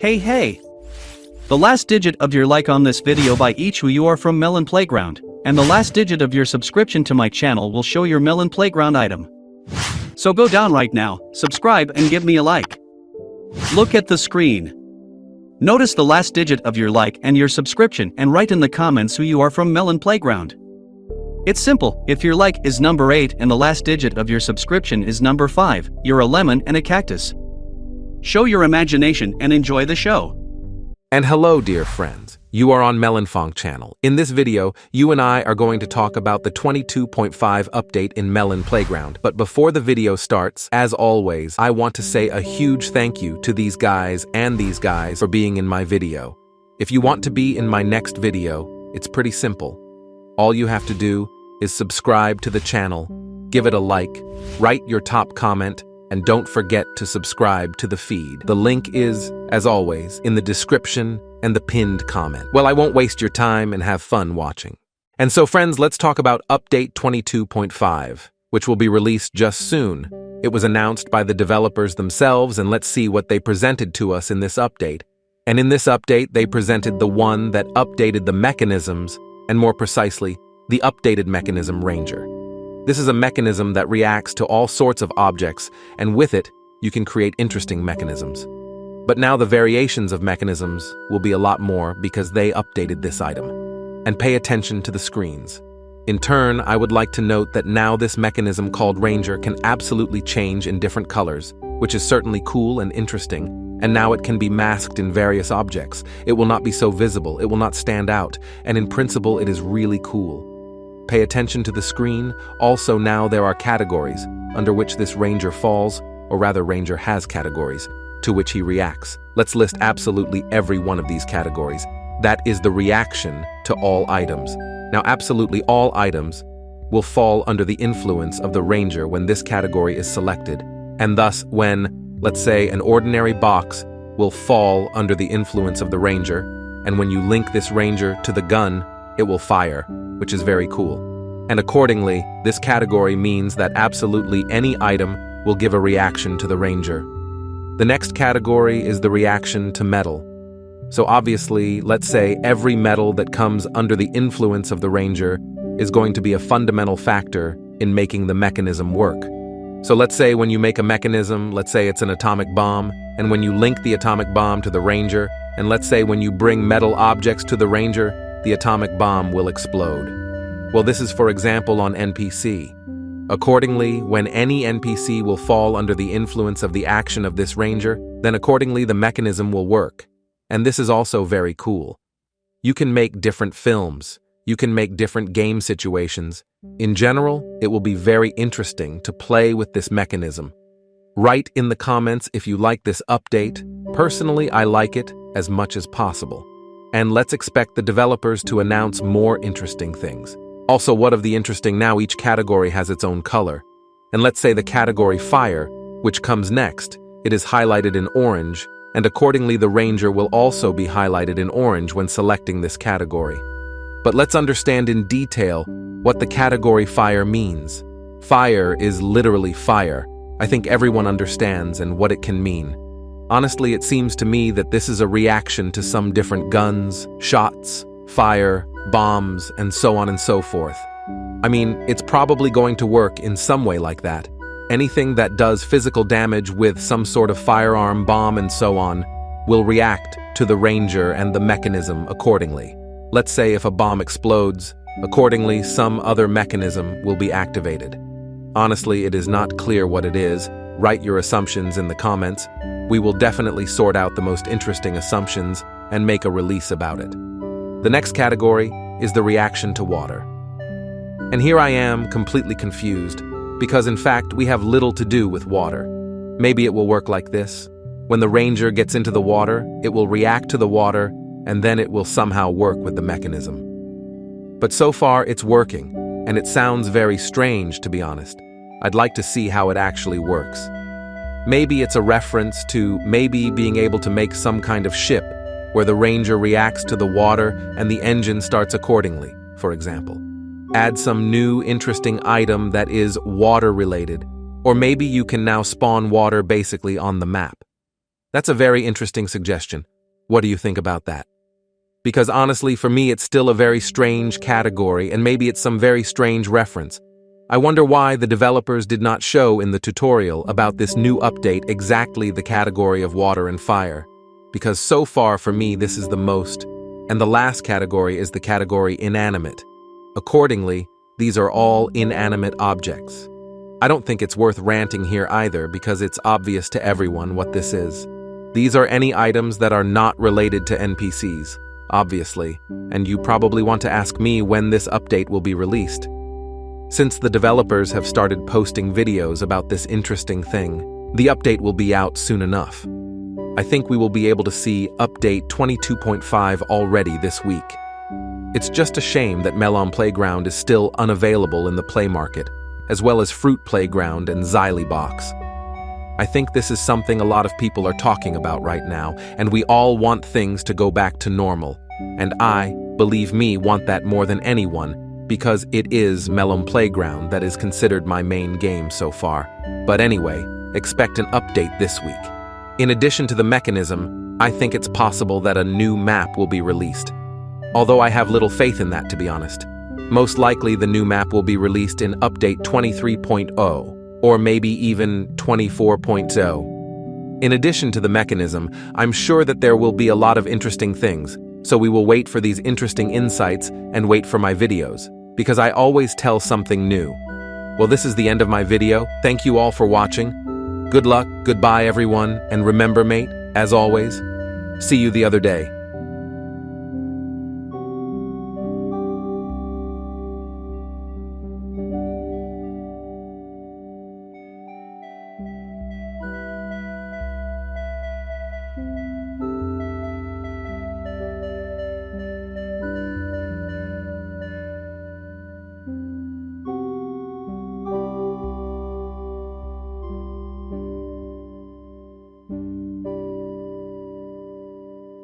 Hey! The last digit of your like on this video by each who you are from Melon Playground, and the last digit of your subscription to my channel will show your Melon Playground item. So go down right now, subscribe and give me a like. Look at the screen. Notice the last digit of your like and your subscription and write in the comments who you are from Melon Playground. It's simple, if your like is number 8 and the last digit of your subscription is number 5, you're a lemon and a cactus. Show your imagination and enjoy the show. And hello dear friends, you are on Melonfonk channel. In this video, you and I are going to talk about the 22.5 update in Melon Playground. But before the video starts, as always, I want to say a huge thank you to these guys for being in my video. If you want to be in my next video, it's pretty simple. All you have to do is subscribe to the channel, give it a like, write your top comment, and don't forget to subscribe to the feed. The link is, as always, in the description and the pinned comment. Well, I won't waste your time and have fun watching. And so friends, let's talk about update 22.5, which will be released just soon. It was announced by the developers themselves, and let's see what they presented to us in this update. And in this update, they presented the one that updated the mechanisms, and more precisely, the updated mechanism Ranger. This is a mechanism that reacts to all sorts of objects, and with it, you can create interesting mechanisms. But now the variations of mechanisms will be a lot more because they updated this item. And pay attention to the screens. In turn, I would like to note that now this mechanism called Ranger can absolutely change in different colors, which is certainly cool and interesting, and now it can be masked in various objects. It will not be so visible, it will not stand out, and in principle it is really cool. Pay attention to the screen. Also now there are categories under which this Ranger falls, or rather Ranger has categories, to which he reacts. Let's list absolutely every one of these categories. That is the reaction to all items. Now absolutely all items will fall under the influence of the Ranger when this category is selected, and thus when, let's say, an ordinary box will fall under the influence of the Ranger, and when you link this Ranger to the gun, it will fire, which is very cool. And accordingly, this category means that absolutely any item will give a reaction to the Ranger. The next category is the reaction to metal. So obviously, let's say every metal that comes under the influence of the Ranger is going to be a fundamental factor in making the mechanism work. So let's say when you make a mechanism, let's say it's an atomic bomb, and when you link the atomic bomb to the Ranger, and let's say when you bring metal objects to the Ranger, the atomic bomb will explode. Well, this is for example on NPC. Accordingly, when any NPC will fall under the influence of the action of this Ranger, then accordingly the mechanism will work. And this is also very cool. You can make different films. You can make different game situations. In general, it will be very interesting to play with this mechanism. Write in the comments if you like this update. Personally, I like it as much as possible. And let's expect the developers to announce more interesting things. Also, what of the interesting now, each category has its own color. And let's say the category Fire, which comes next, it is highlighted in orange, and accordingly the Ranger will also be highlighted in orange when selecting this category. But let's understand in detail what the category Fire means. Fire is literally fire. I think everyone understands and what it can mean. Honestly, it seems to me that this is a reaction to some different guns, shots, fire, bombs, and so on and so forth. I mean, it's probably going to work in some way like that. Anything that does physical damage with some sort of firearm, bomb, and so on will react to the Ranger and the mechanism accordingly. Let's say if a bomb explodes, accordingly some other mechanism will be activated. Honestly, it is not clear what it is. Write your assumptions in the comments. We will definitely sort out the most interesting assumptions and make a release about it. The next category is the reaction to water. And here I am completely confused, because in fact we have little to do with water. Maybe it will work like this. When the Ranger gets into the water, it will react to the water, and then it will somehow work with the mechanism. But so far it's working, and it sounds very strange, to be honest. I'd like to see how it actually works. Maybe it's a reference to maybe being able to make some kind of ship where the Ranger reacts to the water and the engine starts accordingly, for example. Add some new interesting item that is water-related, or maybe you can now spawn water basically on the map. That's a very interesting suggestion. What do you think about that? Because honestly, for me, it's still a very strange category, and maybe it's some very strange reference. I wonder why the developers did not show in the tutorial about this new update exactly the category of water and fire. Because so far for me, this is the most, and the last category is the category inanimate. Accordingly, these are all inanimate objects. I don't think it's worth ranting here either because it's obvious to everyone what this is. These are any items that are not related to NPCs, obviously, and you probably want to ask me when this update will be released. Since the developers have started posting videos about this interesting thing, the update will be out soon enough. I think we will be able to see update 22.5 already this week. It's just a shame that Melon Playground is still unavailable in the Play Market, as well as Fruit Playground and SANDBOX. I think this is something a lot of people are talking about right now, and we all want things to go back to normal. And I, believe me, want that more than anyone, because it is Melon Playground that is considered my main game so far. But anyway, expect an update this week. In addition to the mechanism, I think it's possible that a new map will be released. Although I have little faith in that, to be honest. Most likely the new map will be released in update 23.0, or maybe even 24.0. In addition to the mechanism, I'm sure that there will be a lot of interesting things, so we will wait for these interesting insights and wait for my videos, because I always tell something new. Well, this is the end of my video. Thank you all for watching. Good luck, goodbye everyone, and remember mate, as always, see you the other day.